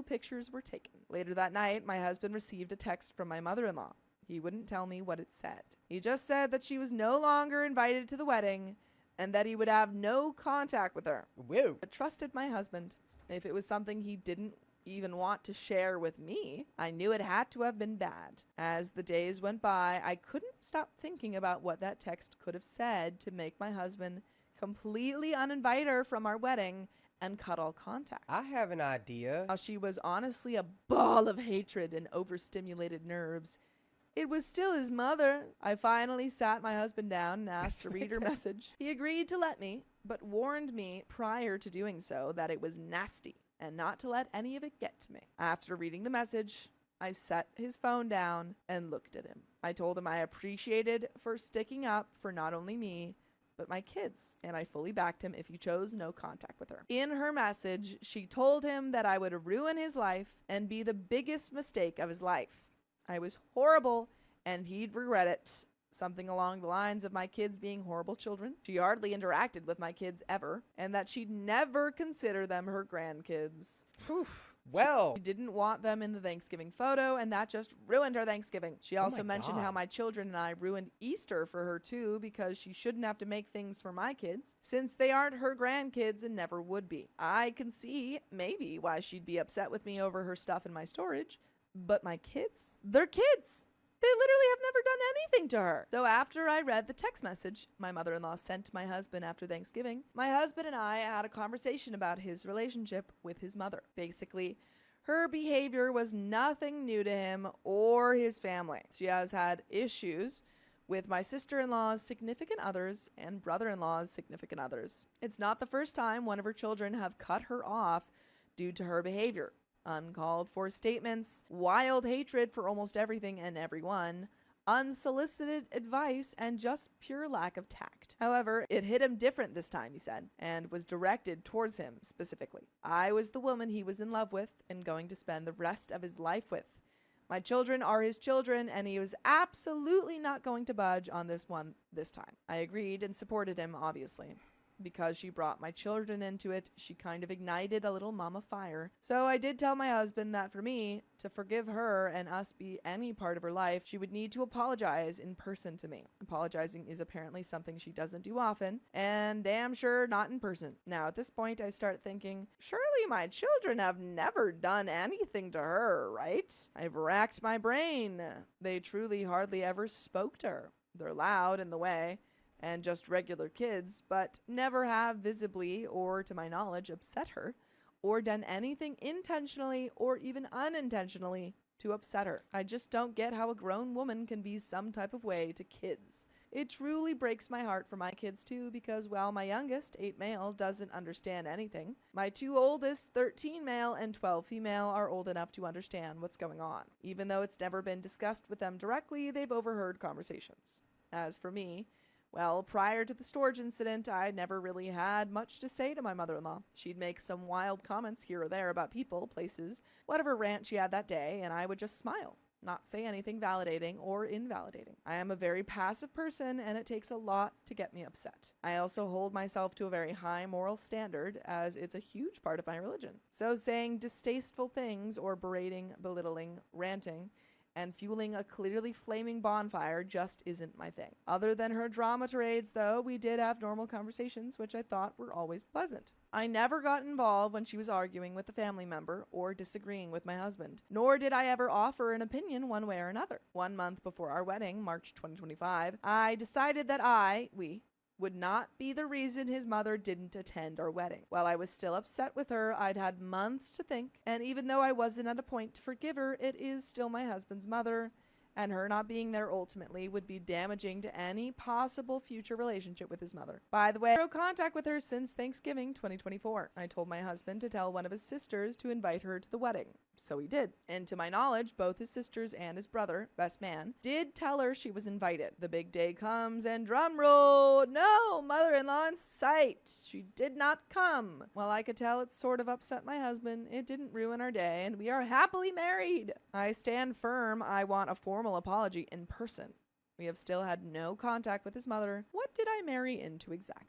pictures were taken. Later that night, my husband received a text from my mother-in-law. He wouldn't tell me what it said. He just said that she was no longer invited to the wedding and that he would have no contact with her. Whoa. I trusted my husband. If it was something he didn't even want to share with me, I knew it had to have been bad. As the days went by, I couldn't stop thinking about what that text could have said to make my husband completely uninvite her from our wedding and cut all contact. I have an idea. While she was honestly a ball of hatred and overstimulated nerves, it was still his mother. I finally sat my husband down and asked to read her message. He agreed to let me, but warned me prior to doing so that it was nasty and not to let any of it get to me. After reading the message, I set his phone down and looked at him. I told him I appreciated for sticking up for not only me, but my kids, and I fully backed him if he chose no contact with her. In her message, she told him that I would ruin his life and be the biggest mistake of his life. I was horrible, and he'd regret it. Something along the lines of my kids being horrible children. She hardly interacted with my kids ever, and that she'd never consider them her grandkids. Well, she didn't want them in the Thanksgiving photo, and that just ruined her Thanksgiving. She also mentioned how my children and I ruined Easter for her too, because she shouldn't have to make things for my kids, since they aren't her grandkids and never would be. I can see maybe why she'd be upset with me over her stuff in my storage, but my kids? They're kids! They literally have never done anything to her. So after I read the text message my mother-in-law sent to my husband after Thanksgiving, my husband and I had a conversation about his relationship with his mother. Basically, her behavior was nothing new to him or his family. She has had issues with my sister-in-law's significant others and brother-in-law's significant others. It's not the first time one of her children have cut her off due to her behavior. Uncalled for statements, wild hatred for almost everything and everyone, unsolicited advice, and just pure lack of tact. However, it hit him different this time, he said, and was directed towards him specifically. I was the woman he was in love with and going to spend the rest of his life with. My children are his children, and he was absolutely not going to budge on this time. I agreed and supported him, obviously. Because she brought my children into it, she kind of ignited a little mama fire. So I did tell my husband that for me to forgive her and us be any part of her life, she would need to apologize in person to me. Apologizing is apparently something she doesn't do often, and damn sure not in person. Now at this point I start thinking, surely my children have never done anything to her, right? I've racked my brain. They truly hardly ever spoke to her. They're loud in the way, and just regular kids, but never have visibly or to my knowledge upset her or done anything intentionally or even unintentionally to upset her. I just don't get how a grown woman can be some type of way to kids. It truly breaks my heart for my kids too, because while my youngest, 8 male, doesn't understand anything, my 2 oldest, 13 male and 12 female, are old enough to understand what's going on. Even though it's never been discussed with them directly, they've overheard conversations. As for me, well, prior to the storage incident, I never really had much to say to my mother-in-law. She'd make some wild comments here or there about people, places, whatever rant she had that day, and I would just smile, not say anything validating or invalidating. I am a very passive person, and it takes a lot to get me upset. I also hold myself to a very high moral standard, as it's a huge part of my religion. So saying distasteful things or berating, belittling, ranting, and fueling a clearly flaming bonfire just isn't my thing. Other than her drama tirades, though, we did have normal conversations, which I thought were always pleasant. I never got involved when she was arguing with a family member or disagreeing with my husband, nor did I ever offer an opinion one way or another. 1 month before our wedding, March 2025, I decided that we would not be the reason his mother didn't attend our wedding. While I was still upset with her, I'd had months to think, and even though I wasn't at a point to forgive her, it is still my husband's mother, and her not being there ultimately would be damaging to any possible future relationship with his mother. By the way, no contact with her since Thanksgiving 2024. I told my husband to tell one of his sisters to invite her to the wedding. So he did. And to my knowledge, both his sisters and his brother, best man, did tell her she was invited. The big day comes and drum roll, no mother-in-law in sight. She did not come. While I could tell it sort of upset my husband, it didn't ruin our day, and we are happily married. I stand firm. I want a formal apology in person. We have still had no contact with his mother. What did I marry into exactly?